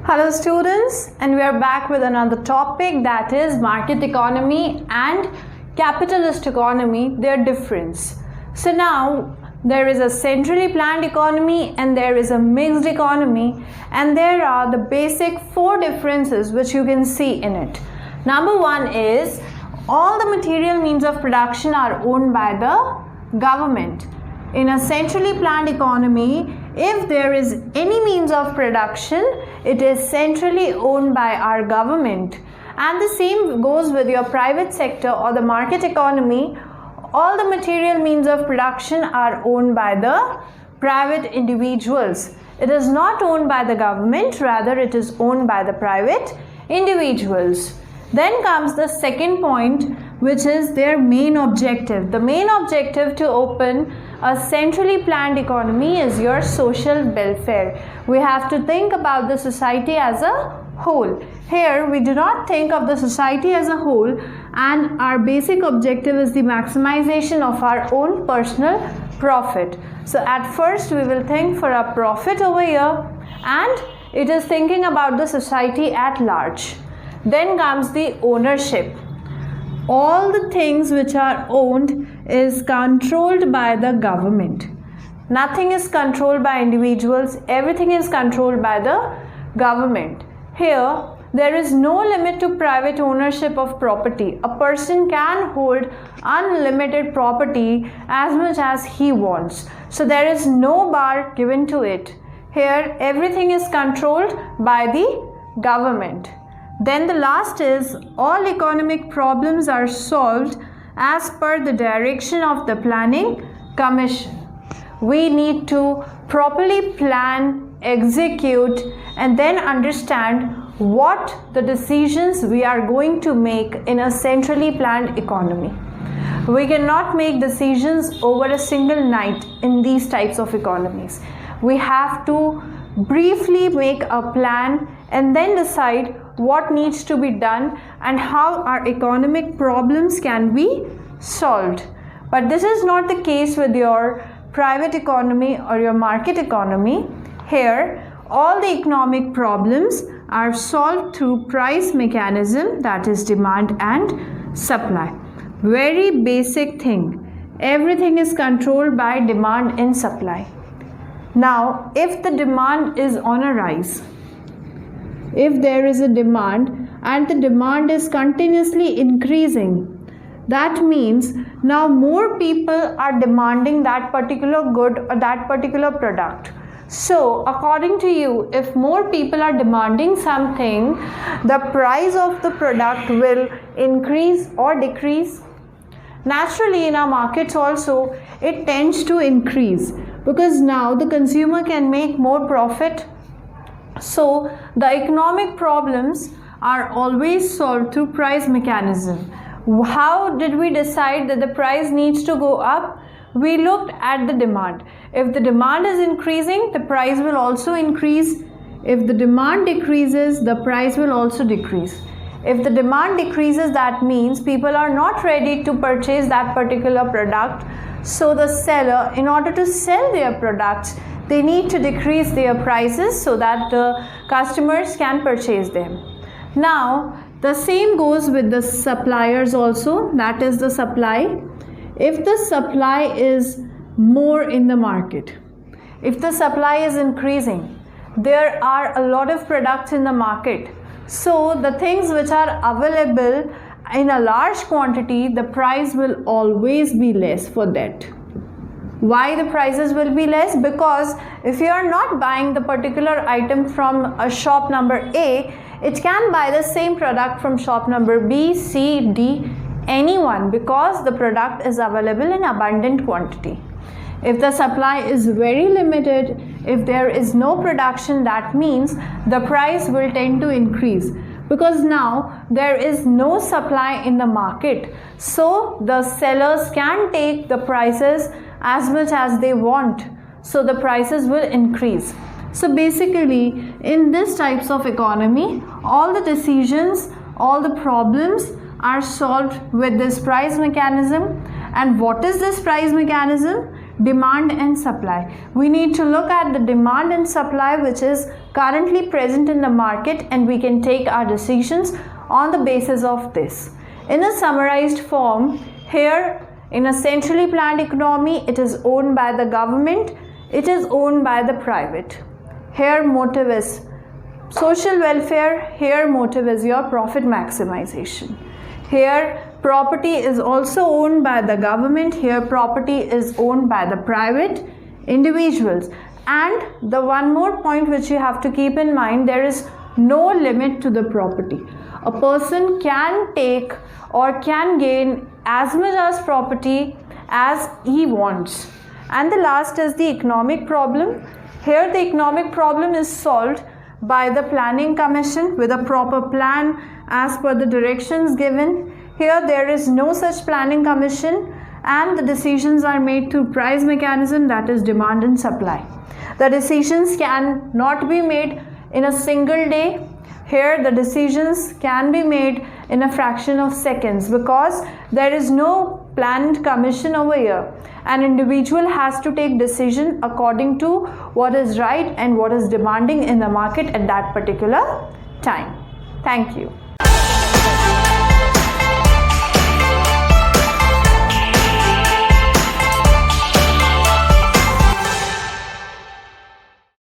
Hello students, and we are back with another topic, that is market economy and capitalist economy, their difference. So now there is a centrally planned economy and there is a mixed economy, and there are the basic four differences which you can see in it. Number one is all the material means of production are owned by the government. In a centrally planned economy, if there is any means of production, it is centrally owned by our government. And the same goes with your private sector or the market economy. All the material means of production are owned by the private individuals. It is not owned by the government, rather it is owned by the private individuals. Then comes the second point, which is their main objective. The main objective to open a centrally planned economy is your social welfare. We have to think about the society as a whole. Here we do not think of the society as a whole, and our basic objective is the maximization of our own personal profit. So at first we will think for a profit over here, and it is thinking about the society at large. Then comes the ownership. All the things which are owned is controlled by the government. Nothing is controlled by individuals, everything is controlled by the government. Here there is no limit to private ownership of property. A person can hold unlimited property as much as he wants. So there is no bar given to it. Here everything is controlled by the government. Then the last is all economic problems are solved as per the direction of the planning commission. We need to properly plan, execute, and then understand what the decisions we are going to make in a centrally planned economy. We cannot make decisions over a single night in these types of economies. We have to briefly make a plan and then decide what needs to be done and how our economic problems can be solved. But this is not the case with your private economy or your market economy. Here all the economic problems are solved through price mechanism, that is demand and supply. Very basic thing. Everything is controlled by demand and supply. Now if the demand is on a rise, if there is a demand and the demand is continuously increasing, that means now more people are demanding that particular good or that particular product. So according to you, if more people are demanding something, the price of the product will increase or decrease. Naturally in our markets also it tends to increase, because now the consumer can make more profit. So the economic problems are always solved through price mechanism. How did we decide that the price needs to go up? We looked at the demand. If the demand is increasing, the price will also increase. If the demand decreases, the price will also decrease. If the demand decreases, that means people are not ready to purchase that particular product. So the seller, in order to sell their products, they need to decrease their prices so that the customers can purchase them. Now the same goes with the suppliers also, that is the supply. If the supply is more in the market, if the supply is increasing, there are a lot of products in the market. So the things which are available in a large quantity, the price will always be less for that. Why the prices will be less? Because if you are not buying the particular item from a shop number A, it can buy the same product from shop number B, C, D, anyone, because the product is available in abundant quantity. If the supply is very limited, if there is no production, that means the price will tend to increase, because now there is no supply in the market. So the sellers can take the prices as much as they want, so the prices will increase. So basically in this types of economy, all the decisions, all the problems are solved with this price mechanism. And what is this price mechanism? demand and supply. We need to look at the demand and supply which is currently present in the market, and we can take our decisions on the basis of this. In a summarized form, here in a centrally planned economy, it is owned by the government, it is owned by the private. Here motive is social welfare, here motive is your profit maximization. Here property is also owned by the government, here property is owned by the private individuals. And the one more point which you have to keep in mind, there is no limit to the property. A person can take or can gain as much as property as he wants. And the last is the economic problem. Here the economic problem is solved by the planning commission with a proper plan as per the directions given. Here there is no such planning commission, and the decisions are made through price mechanism, that is demand and supply. The decisions can not be made in a single day. Here the decisions can be made in a fraction of seconds because there is no planned commission over here. An individual has to take decision according to what is right and what is demanding in the market at that particular time. Thank you.